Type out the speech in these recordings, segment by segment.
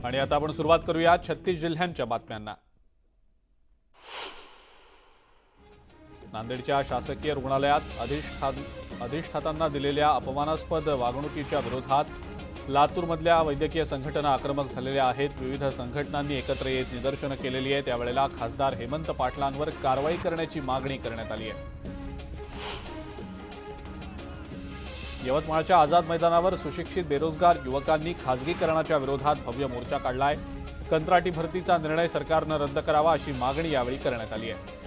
आणि आता आपण सुरुवात करूया 36 जिल्ह्यांच्या बातम्यांना। नांदेडच्या शासकीय रुग्णालयात अधिष्ठातांना दिलेल्या अपमानास्पद वागणुकीच्या विरोधात लातूरमधल्या वैद्यकीय संघटना आक्रमक झालेल्या आहेत। विविध संघटनांनी एकत्र येत निदर्शनं केलेली आहेत। त्यावेळेला खासदार हेमंत पाटलांवर कारवाई करण्याची मागणी करण्यात आली आहे। यवतमाळच्या आझाद मैदानावर सुशिक्षित बेरोजगार युवकांनी खासगीकरणाच्या विरोधात भव्य मोर्चा काढलाय। कंत्राटी भरतीचा निर्णय सरकारनं रद्द करावा अशी मागणी यावेळी करण्यात आली आहे।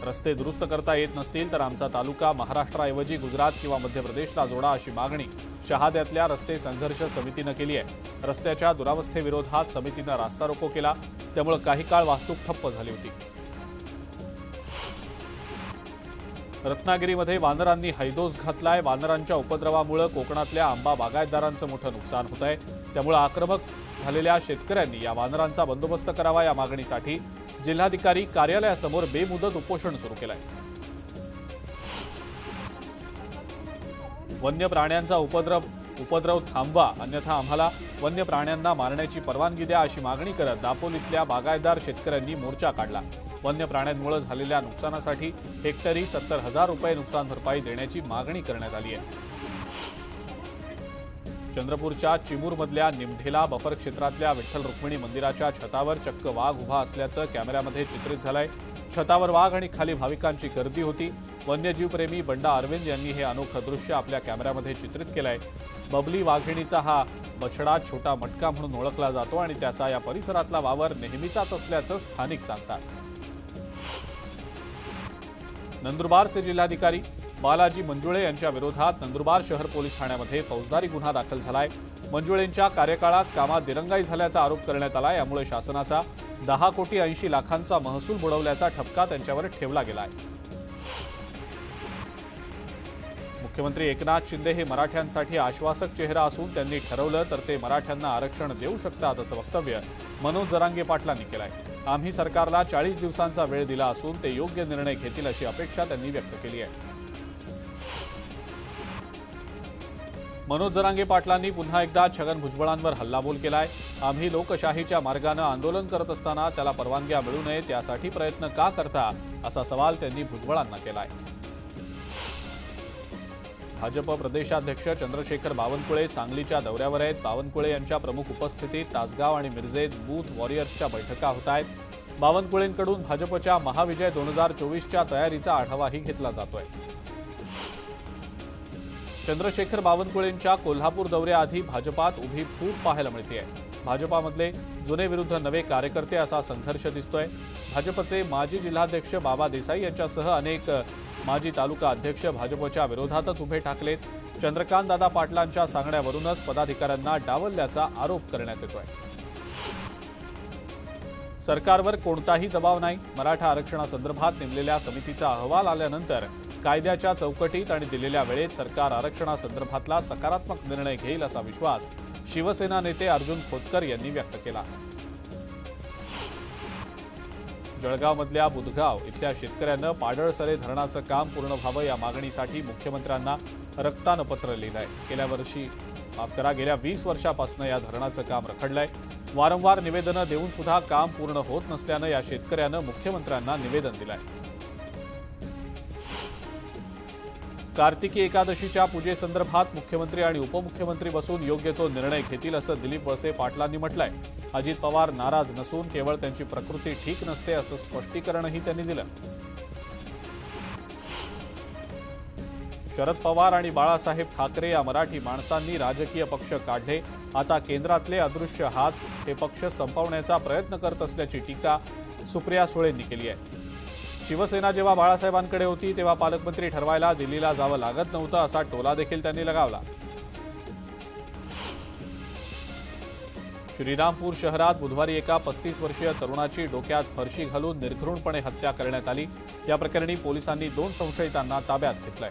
रस्ते दुरुस्त करता येत नसतील तर आमचा तालुका महाराष्ट्राऐवजी गुजरात किंवा मध्य प्रदेशला जोडा अशी मागणी शहाद्यातल्या रस्ते संघर्ष समितीनं केली आहे। रस्त्याच्या दुरावस्थेविरोधात समितीनं रास्ता रोको केला, त्यामुळे काही काळ वाहतूक ठप्प झाली होती। रत्नागिरीमध्ये वानरांनी हैदोस घातलाय। वानरांच्या उपद्रवामुळे कोकणातल्या आंबा बागायतदारांचं मोठं नुकसान होत आहे। त्यामुळे आक्रमक झालेल्या शेतकऱ्यांनी या वानरांचा बंदोबस्त करावा या मागणीसाठी जिल्हाधिकारी कार्यालयासमोर बेमुदत उपोषण सुरू केलंय। वन्य प्राण्यांचा उपद्रव थांबवा, अन्यथा आम्हाला वन्य प्राण्यांना मारण्याची परवानगी द्या अशी मागणी करत दापोलीतल्या बागायतदार शेतकऱ्यांनी मोर्चा काढला। वन्य प्राण्यांमुळे झालेल्या नुकसानासाठी हेक्टरी 70,000 रुपये नुकसान भरपाई देण्याची मागणी करण्यात आली आहे। चंद्रपूरच्या चिमूरमधल्या निमढेला बफर क्षेत्रातल्या विठ्ठल रुक्मिणी मंदिराच्या छतावर चक्क वाघ उभा असल्याचं कॅमेऱ्यामध्ये चित्रित झालंय। छतावर वाघ आणि खाली भाविकांची गर्दी होती। वन्यजीवप्रेमी बंडा अरविंद यांनी हे अनोखं दृश्य आपल्या कॅमेऱ्यामध्ये चित्रित केलंय। बबली वाघिणीचा हा बछडा छोटा मटका म्हणून ओळखला जातो आणि त्याचा या परिसरातला वावर नेहमीचाच असल्याचं स्थानिक सांगतात। नंदुरबारचे जिल्हाधिकारी बालाजी मंजुळे यांच्या विरोधात नंदुरबार शहर पोलीस ठाण्यामध्ये फौजदारी गुन्हा दाखल झालाय। मंजुळेंच्या कार्यकाळात कामात दिरंगाई झाल्याचा आरोप करण्यात आला। यामुळे शासनाचा 10 कोटी 80 लाखांचा महसूल बुडवल्याचा ठपका त्यांच्यावर ठेवला गेलाय। मुख्यमंत्री एकनाथ शिंदे हे मराठ्यांसाठी आश्वासक चेहरा असून त्यांनी ठरवलं तर ते मराठ्यांना आरक्षण देऊ शकतात असं वक्तव्य मनोज जरांगे पाटलांनी केलंय। आम्ही सरकारला 40 दिवसांचा वेळ दिला असून ते योग्य निर्णय घेतील अशी अपेक्षा त्यांनी व्यक्त केली आहे। मनोज जरांगे पाटलांनी पुन्हा एकदा छगन भुजबळांवर हल्लाबोल केलाय। आम्ही लोकशाहीच्या मार्गाने आंदोलन करत असताना त्याला परवानग्या मिळू नये त्यासाठी प्रयत्न का करता असा सवाल त्यांनी भुजबळांना केलाय। भाजप प्रदेशाध्यक्ष चंद्रशेखर बावनकुळे सांगलीच्या दौऱ्यावर आहेत। बावनकुळे यांच्या प्रमुख उपस्थितीत तासगाव आणि मिरजेत बूथ वॉरियर्सच्या बैठका होत आहेत। बावनकुळेंकडून भाजपच्या महाविजय 2024च्या तयारीचा आढावाही घेतला जातोय। चंद्रशेखर बावनकुळेंच्या कोल्हापूर दौऱ्याआधी भाजपात उभी फूट पाहायला मिळतेय। भाजपामधले जुने विरुद्ध नवे कार्यकर्ते असा संघर्ष दिसतोय। भाजपचे माजी जिल्हाध्यक्ष बाबा देसाई यांच्यासह अनेक माजी तालुका अध्यक्ष भाजपच्या विरोधातच उभे ठाकलेत। चंद्रकांत दादा पाटलांच्या सांगण्यावरूनच पदाधिकाऱ्यांना डावलल्याचा आरोप करण्यात येतोय। सरकारवर कोणताही दबाव नाही। मराठा आरक्षणासंदर्भात नेमलेल्या समितीचा अहवाल आल्यानंतर कायद्याच्या चौकटीत आणि दिलेल्या वेळेत सरकार आरक्षणासंदर्भातला सकारात्मक निर्णय घेईल असा विश्वास शिवसेना नेते अर्जुन खोतकर यांनी व्यक्त केला। जळगावमधल्या बुधगाव इथल्या शेतकऱ्यांना पाडळसरे धरणाचं काम पूर्ण व्हावं या मागणीसाठी मुख्यमंत्र्यांना रक्तानं पत्र लिहिलंय। गेल्या 20 वर्षापासून या धरणाचं काम रखडलंय। वारंवार निवेदनं देऊन सुद्धा काम पूर्ण होत नसल्यानं या शेतकऱ्यानं मुख्यमंत्र्यांना निवेदन दिलंय। कार्तिकी एकादशीच्या पूजेसंदर्भात मुख्यमंत्री आणि उपमुख्यमंत्री बसून योग्य तो निर्णय घेतील असं दिलीप वळसे पाटलांनी म्हटलंय। अजित पवार नाराज नसून केवळ त्यांची प्रकृती ठीक नसते असं स्पष्टीकरणही त्यांनी दिलं। शरद पवार आणि बाळासाहेब ठाकरे या मराठी माणसांनी राजकीय पक्ष काढले। आता केंद्रातले अदृश्य हात हे पक्ष संपवण्याचा प्रयत्न करत असल्याची टीका सुप्रिया सुळेंनी केली आहे। शिवसेना जेव्हा बाळासाहेबांकडे होती तेव्हा पालकमंत्री ठरवायला दिल्लीला जावं लागत नव्हतं असा टोला देखील त्यांनी लगावला। श्रीरामपूर शहरात बुधवारी एका 35 वर्षीय तरुणाची डोक्यात फरशी घालून निर्घृणपणे हत्या करण्यात आली। या प्रकरणी पोलिसांनी 2 संशयितांना ताब्यात घेतलंय।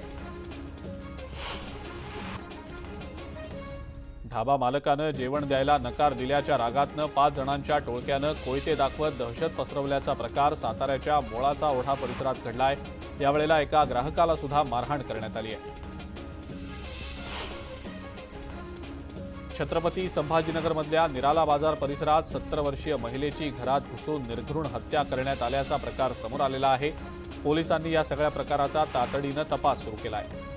ढाबा मालकानं जेवण द्यायला नकार दिल्याच्या रागातनं 5 जणांच्या टोळक्यानं कोयते दाखवत दहशत पसरवल्याचा प्रकार साताऱ्याच्या मोळाचा ओढा परिसरात घडलाय। यावेळेला एका ग्राहकाला सुद्धा मारहाण करण्यात आली आहे। छत्रपती संभाजीनगरमधल्या निराला बाजार परिसरात 70 वर्षीय महिलेची घरात घुसून निर्घृण हत्या करण्यात आल्याचा प्रकार समोर आलेला आहे। पोलिसांनी या सगळ्या प्रकाराचा तातडीनं तपास सुरू केला आहे।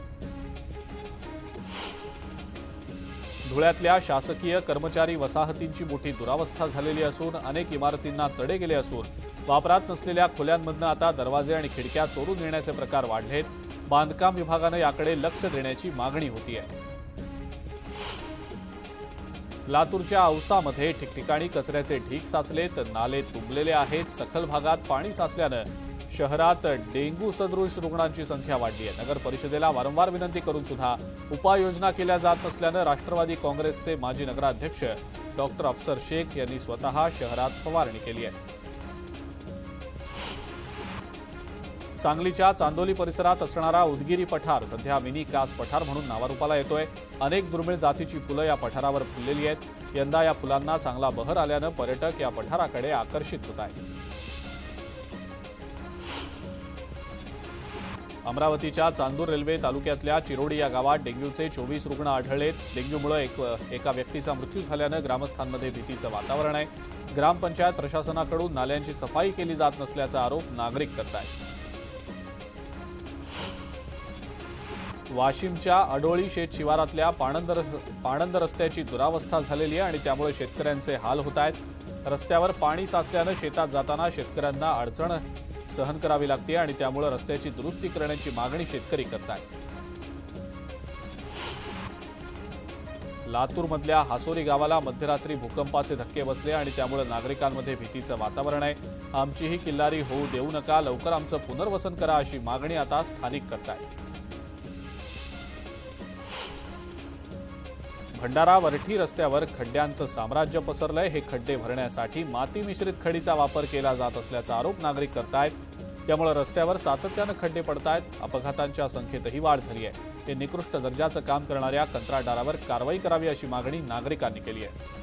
धुळ्यातल्या शासकीय कर्मचारी वसाहतींची मोठी दुरावस्था झालेली असून अनेक इमारतींना तडे गेले असून वापरात नसलेल्या खोल्यांमधून आता दरवाजे आणि खिडक्या चोरून नेण्याचे प्रकार वाढलेत। बांधकाम विभागानं याकडे लक्ष देण्याची मागणी होती आहे। लातूरच्या औसामध्ये ठिकठिकाणी कचऱ्याचे ढीग साचलेत, नाले तुंबलेले आहेत। सखल भागात पाणी साचल्यानं शहरात डेंग्यू सदृश रुग्णांची संख्या वाढली आहे। नगर परिषदेला वारंवार विनंती करून सुद्धा उपाययोजना केल्या जात नसल्यानं राष्ट्रवादी काँग्रेसचे माजी नगराध्यक्ष डॉक्टर अफसर शेख यांनी स्वतः शहरात फवारणी केली आहे। सांगलीच्या चांदोली परिसरात असणारा उदगिरी पठार सध्या मिनी कास पठार म्हणून नावारूपाला येतोय। अनेक दुर्मिळ जातीची फुलं या पठारावर फुललेली आहेत। यंदा या फुलांना चांगला बहर आल्यानं पर्यटक या पठाराकडे आकर्षित होत आहेत। अमरावतीच्या चांदूर रेल्वे तालुक्यातल्या चिरोडी या गावात डेंग्यूचे 24 रुग्ण आढळलेत। डेंग्यूमुळे एका व्यक्तीचा मृत्यू झाल्यानं ग्रामस्थांमध्ये भीतीचं वातावरण आहे। ग्रामपंचायत प्रशासनाकडून नाल्यांची सफाई केली जात नसल्याचा आरोप नागरिक करत आहेत। वाशिमच्या अडोळी शेत शिवारातल्या पाणंद रस्त्याची दुरावस्था झालेली आहे आणि त्यामुळे शेतकऱ्यांचे हाल होत आहेत। रस्त्यावर पाणी साचल्यानं शेतात जाताना शेतकऱ्यांना अडचण सहन करावी लागते आणि त्यामुळे रस्त्याची दुरुस्ती करण्याची मागणी शेतकरी करत आहेत। लातूरमधल्या हासोरी गावाला मध्यरात्री भूकंपाचे धक्के बसले आणि त्यामुळे नागरिकांमध्ये भीतीचं वातावरण आहे। आमचीही किल्लारी होऊ देऊ नका, लवकर आमचं पुनर्वसन करा अशी मागणी आता स्थानिक करत आहेत। भंडारा वरठी रस्त्यावर खड्ड्यांचं साम्राज्य पसरलंय। हे खड्डे भरण्यासाठी माती मिश्रित खडीचा वापर केला जात असल्याचा आरोप नागरिक करतायत। त्यामुळे रस्त्यावर सातत्यानं खड्डे पडतायत। अपघातांच्या संख्येतही वाढ झाली आहे। हे निकृष्ट दर्जाचं काम करणाऱ्या कंत्राटदारावर कारवाई करावी अशी मागणी नागरिकांनी केली आहे।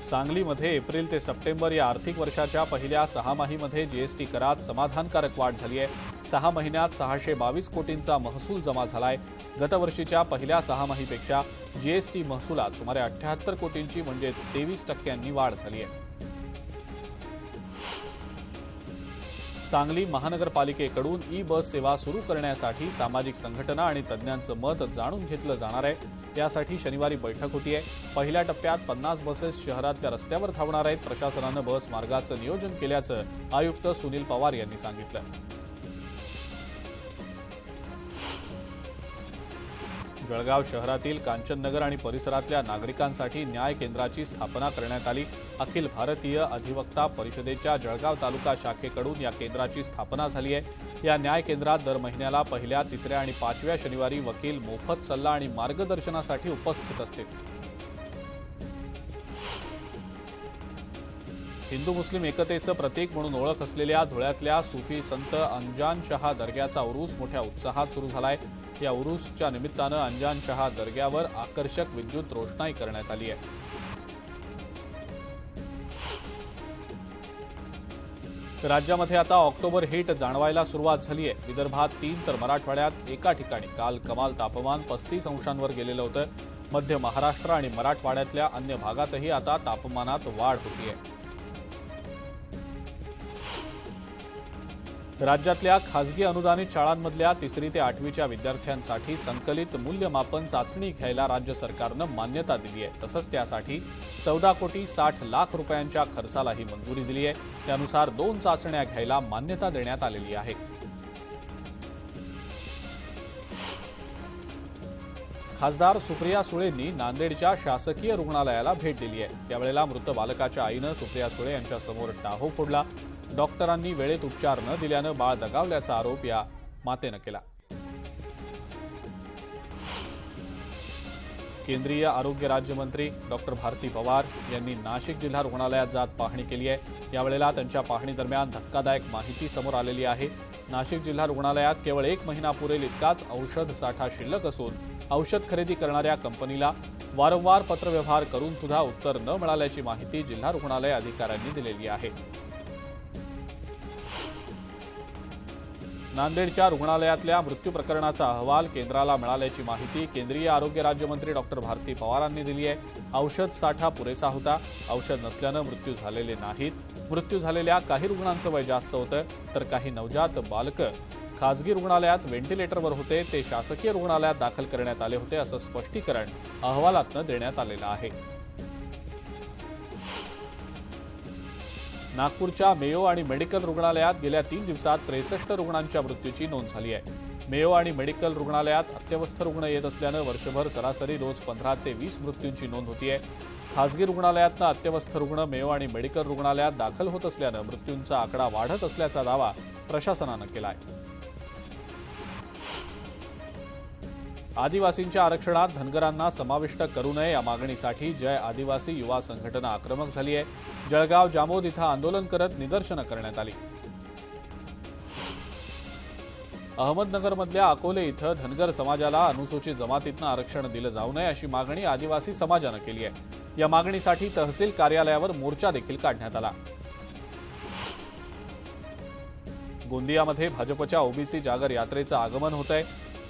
सांगलीमध्ये एप्रिल ते सप्टेंबर या आर्थिक वर्षाच्या पहिल्या 6 माहीमध्ये जीएसटी करात समाधानकारक वाढ झाली आहे। 6 महिन्यात 622 कोटींचा महसूल जमा झालाय। गतवर्षीच्या पहिल्या 6 माहीपेक्षा जीएसटी महसुलात सुमारे 78 कोटींची म्हणजेच 23% वाढ झाली आहे। सांगली महानगरपालिकेकडून ई बस सेवा सुरू करण्यासाठी सामाजिक संघटना आणि तज्ज्ञांचं मत जाणून घेतलं जाणार आहे। यासाठी शनिवारी बैठक होतीये। पहिल्या टप्प्यात 50 बसेस शहरातल्या रस्त्यावर धावणार आहेत। प्रशासनानं बस मार्गाचं नियोजन केल्याचं आयुक्त सुनील पवार यांनी सांगितलं। जळगाव शहरातील कांचननगर आणि परिसरातल्या नागरिकांसाठी न्याय केंद्राची स्थापना करण्यात आली। अखिल भारतीय अधिवक्ता परिषदेच्या जळगाव तालुका शाखेकडून या केंद्राची स्थापना झाली आहे। या न्याय केंद्रात दर महिन्याला पहिल्या, तिसऱ्या आणि 5व्या शनिवारी वकील मोफत सल्ला आणि मार्गदर्शनासाठी उपस्थित असतील। हिंदू मुस्लिम एकतेचं प्रतीक म्हणून ओळख असलेल्या धुळ्यातल्या सुफी संत अंजान शहा दर्ग्याचा उरूस मोठ्या उत्साहात सुरू झालाय। या उरूसच्या निमित्तानं अंजान शहा दर्ग्यावर आकर्षक विद्युत रोषणाई करण्यात आली आहे। राज्यामध्ये आता ऑक्टोबर हिट जाणवायला सुरुवात झाली आहे। विदर्भात 3 तर मराठवाड्यात एका ठिकाणी काल कमाल तापमान 35 अंशांवर गेलेलं होतं। मध्य महाराष्ट्र आणि मराठवाड्यातल्या अन्य भागातही आता तापमानात वाढ होतीये। राज्यातल्या खासगी अनुदानित शाळांमधल्या 3री ते 8वीच्या विद्यार्थ्यांसाठी संकलित मूल्यमापन चाचणी घ्यायला राज्य सरकारनं मान्यता दिली आहे। तसंच त्यासाठी 14,60,00,000 रुपयांच्या खर्चालाही मंजुरी दिली आहे। त्यानुसार 2 चाचण्या घ्यायला मान्यता देण्यात आलेली आहे। खासदार सुप्रिया सुळेंनी नांदेडच्या शासकीय रुग्णालयाला भेट दिली आहे। त्यावेळेला मृत बालकाच्या आईनं सुप्रिया सुळे यांच्यासमोर टाहो फोडला। डॉक्टरांनी वेळेत उपचार न दिल्यानं बाळ दगावल्याचा आरोप या मातेनं केला। केंद्रीय आरोग्य राज्यमंत्री डॉक्टर भारती पवार यांनी नाशिक जिल्हा रुग्णालयात जात पाहणी केली आहे। यावेळेला त्यांच्या पाहणीदरम्यान धक्कादायक माहिती समोर आलेली आहे। नाशिक जिल्हा रुग्णालयात केवळ 1 महिना पुरेल इतकाच औषध साठा शिल्लक असून औषध खरेदी करणाऱ्या कंपनीला वारंवार पत्रव्यवहार करून सुद्धा उत्तर न मिळाल्याची माहिती जिल्हा रुग्णालय अधिकाऱ्यांनी दिलेली आहे। नांदेडच्या रुग्णालयातल्या मृत्यू प्रकरणाचा अहवाल केंद्राला मिळाल्याची माहिती केंद्रीय आरोग्य राज्यमंत्री डॉक्टर भारती पवारांनी दिली आहे। औषध साठा पुरेसा होता, औषध नसल्यानं मृत्यू झालेले नाहीत। मृत्यू झालेल्या काही रुग्णांचं वय जास्त होतं, तर काही नवजात बालकं खासगी रुग्णालयात व्हेंटिलेटरवर होते, ते शासकीय रुग्णालयात दाखल करण्यात आले होते, असं स्पष्टीकरण अहवालातनं देण्यात आलेलं आहे। नागपूरच्या मेयो आणि मेडिकल रुग्णालयात गेल्या 3 दिवसात 63 रुग्णांच्या मृत्यूची नोंद झाली आहे। मेयो आणि मेडिकल रुग्णालयात अत्यवस्थ रुग्ण येत असल्यानं वर्षभर सरासरी रोज 15 ते 20 मृत्यूंची नोंद होतीये। खासगी रुग्णालयातनं अत्यवस्थ रुग्ण मेयो आणि मेडिकल रुग्णालयात दाखल होत असल्यानं मृत्यूंचा आकडा वाढत असल्याचा दावा प्रशासनानं केला आहे। आदिवासींच्या आरक्षणात धनगरांना समाविष्ट करू नये या मागणीसाठी जय आदिवासी युवा संघटना आक्रमक झाली आहे। जळगाव जामोद इथं आंदोलन करत निदर्शनं करण्यात आली। अहमदनगरमधल्या अकोले इथं धनगर समाजाला अनुसूचित जमातीतनं आरक्षण दिलं जाऊ नये अशी मागणी आदिवासी समाजानं केली आहे। या मागणीसाठी तहसील कार्यालयावर मोर्चा देखील काढण्यात आला। गोंदियामध्ये भाजपच्या ओबीसी जागर यात्रेचं आगमन होतंय।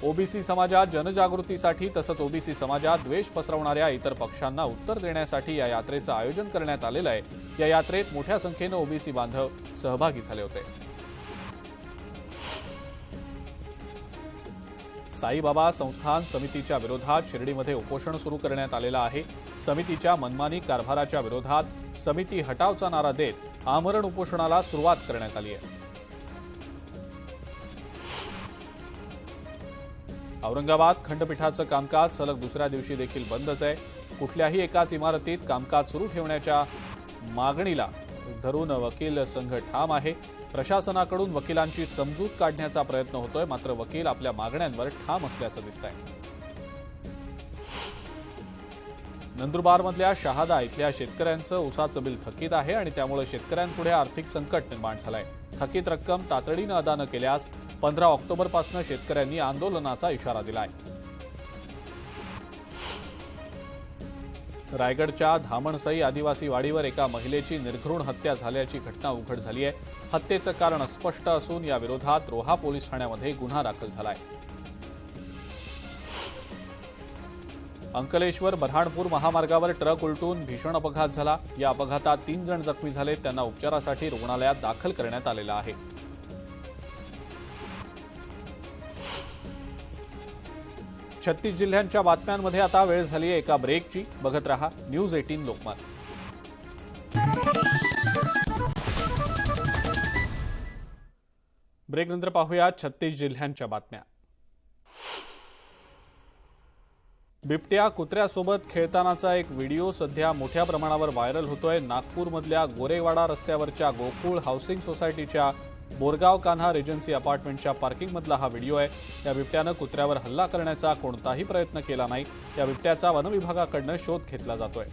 ओबीसी समाजात जनजागृतीसाठी तसंच ओबीसी समाजात द्वेष पसरवणाऱ्या इतर पक्षांना उत्तर देण्यासाठी या यात्रेचं आयोजन करण्यात आलेलं आहे। या यात्रेत मोठ्या संख्येनं ओबीसी बांधव सहभागी झाले होते। साईबाबा संस्थान समितीच्या विरोधात शिर्डीमध्ये उपोषण सुरू करण्यात आलेलं आहे। समितीच्या मनमानी कारभाराच्या विरोधात समिती हटावचा नारा देत आमरण उपोषणाला सुरुवात करण्यात आली आहे। औरंगाबाद खंडपीठाचं कामकाज सलग दुसऱ्या दिवशी देखील बंदच आहे। कुठल्याही एकाच इमारतीत कामकाज सुरू ठेवण्याच्या मागणीला धरून वकील संघ ठाम आहे। प्रशासनाकडून वकिलांची समजूत काढण्याचा प्रयत्न होतोय, मात्र वकील आपल्या मागण्यांवर ठाम असल्याचं दिसतंय। नंदुरबारमधल्या शहादा इथल्या शेतकऱ्यांचं ऊसाचं बिल थकीत आहे आणि त्यामुळे शेतकऱ्यांपुढे आर्थिक संकट निर्माण झालंय। थकीत रक्कम तातडीनं अदा न केल्यास 15 ऑक्टोबरपासून शेतकऱ्यांनी आंदोलनाचा इशारा दिलाय। रायगडच्या धामणसई आदिवासी वाडीवर एका महिलेची निर्घृण हत्या झाल्याची घटना उघड झाली आहे। हत्येचं कारण अस्पष्ट असून या विरोधात रोहा पोलीस ठाण्यामध्ये गुन्हा दाखल झालाय। अंकलेश्वर बऱ्हाणपूर महामार्गावर ट्रक उलटून भीषण अपघात झाला। या अपघातात 3 जण जखमी झाले, त्यांना उपचारासाठी रुग्णालयात दाखल करण्यात आलेलं आहे। छत्तीस जिल्ह्यांच्या बातम्यांमध्ये आता वेळ झाली आहे एका ब्रेकची। बघत रहा न्यूज 18 लोकमत। ब्रेकनंतर पाहूया 36 जिल्ह्यांच्या बातम्या। बिबट्या कुत्र्यासोबत खेळतानाचा एक व्हिडिओ सध्या मोठ्या प्रमाणावर व्हायरल होतोय। नागपूरमधल्या गोरेवाडा रस्त्यावरच्या गोकुळ हाऊसिंग सोसायटीच्या बोरगाव कान्हा रेजन्सी अपार्टमेंटच्या पार्किंगमधला हा व्हिडिओ आहे। या बिबट्यानं कुत्र्यावर हल्ला करण्याचा कोणताही प्रयत्न केला नाही। या बिबट्याचा वनविभागाकडून शोध घेतला जातोय।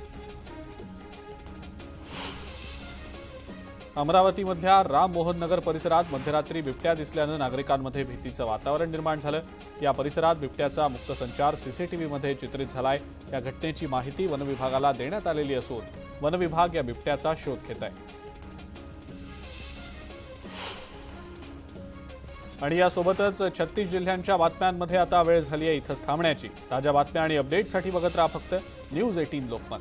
अमरावतीमधल्या राम मोहन नगर परिसरात मध्यरात्री बिबट्या दिसल्यानं नागरिकांमध्ये भीतीचं वातावरण निर्माण झालं। या परिसरात बिबट्याचा मुक्त संचार सीसीटीव्हीमध्ये चित्रित झालाय। या घटनेची माहिती वनविभागाला देण्यात आलेली असून वनविभाग या बिबट्याचा शोध घेत आहे। आणि यासोबतच 36 जिल्ह्यांच्या बातम्यांमध्ये आता वेळ झाली आहे इथंच थांबण्याची। ताज्या बातम्या आणि अपडेटसाठी बघत राहा फक्त न्यूज 18 लोकमत।